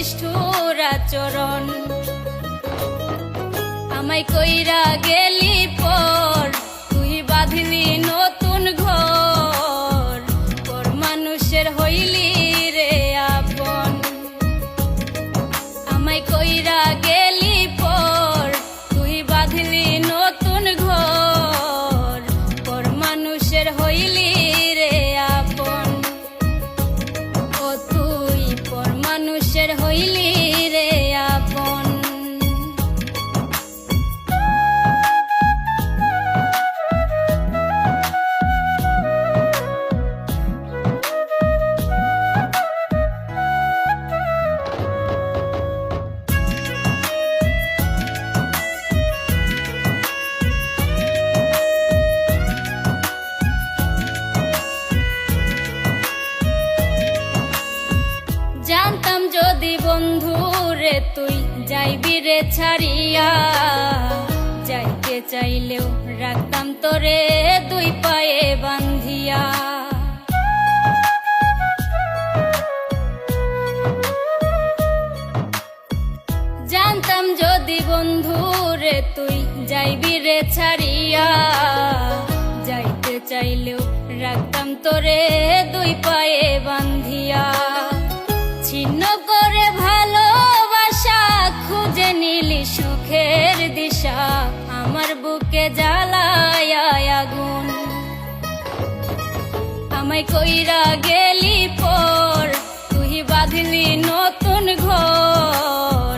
নিষ্ঠুর আচরণ। আমায় কইরা গেলি পর তুই বাঁধলি নতুন ঘর, পর মানুষের হইলি রে আপন। আমায় কইরা গেলি পর তুই বাঁধলি নতুন ঘর, পর মানুষের হইলি রে আপন। ও তুই পর মানুষের হইলি রে আপন। জানতাম যদি বন্ধু রে তুই যাইবি রে ছাড়িয়া, যাইতে চাইলেও রাখতাম তোরে দুই পায়ে বান্ধিয়া। জানতাম যদি বন্ধু রে তুই যাইবি রে ছাড়িয়া, যাইতে চাইলেও রাখতাম তোরে দুই পায়ে বান্ধিয়া। ছিন্ন করে ভালোবাসা খুঁজে নিলি সুখের দিশা, আমার বুকে জ্বালায় আগুন। আমায় কইরা গেলি পর তুই বাঁধলি নতুন ঘর,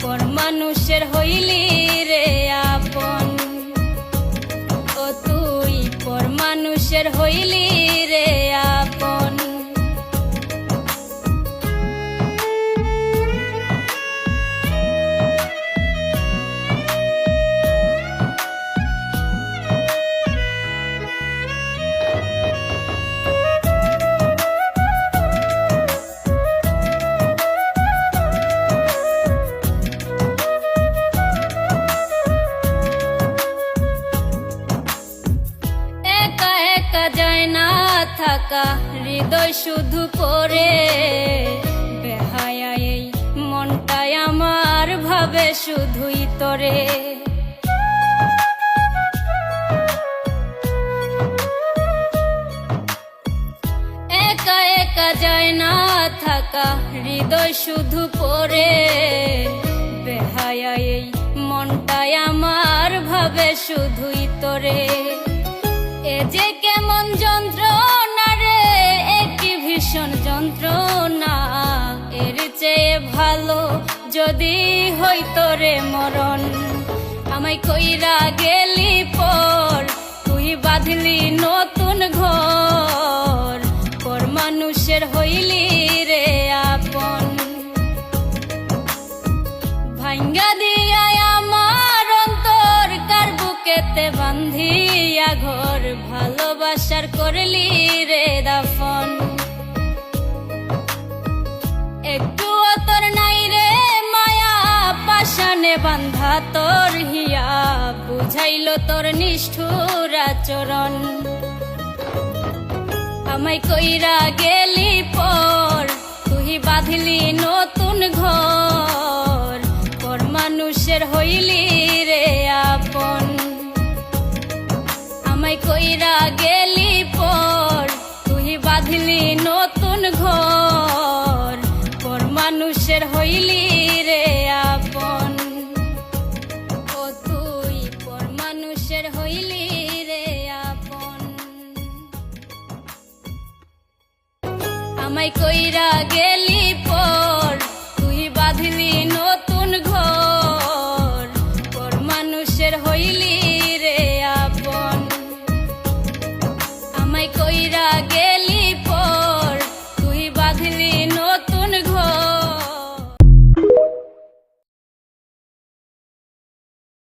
পর মানুষের হইলি রে আপন। ও তুই পর মানুষের হইলি রে আপন। যায় না থাকা হৃদয় শুধু পড়ে, বেহায়া এই মনটাই আমার ভাবে শুধুই তোরে। একা একা যায় না থাকা হৃদয় শুধু পড়ে, বেহায়া এই মনটাই আমার ভাবে শুধুই তোরে। এ যে কেমন যন্ত্রণা রে, একটি ভীষণ যন্ত্রণা, এর চেয়ে ভালো যদি হইতো রে মরণ। আমায় কইরা গেলি পর তুই বাঁধলি নতুন ঘর, পর মানুষের হইলি রে আপন। ভাঙ্গা দিয়া আমার অন্তর কার বুকেতে বান্ধিয়া ঘর, ভালোবাসার করলি রে দাফন। একটু তোর নাই রে মায়া, পাশানে বান্ধা তোর হিয়া, বুঝাইলো তোর নিষ্ঠুর আচরণ। আমায় কইরা গেলি পর তুই বাঁধলি নতুন ঘর, পর মানুষের হইলি রে আপন। আমায় কইরা গেলি পর তুই বাঁধলি নতুন ঘর, পর মানুষের হইলি রে আপন। ও তুই পর মানুষের হইলি রে আপন। আমায় কইরা গেলি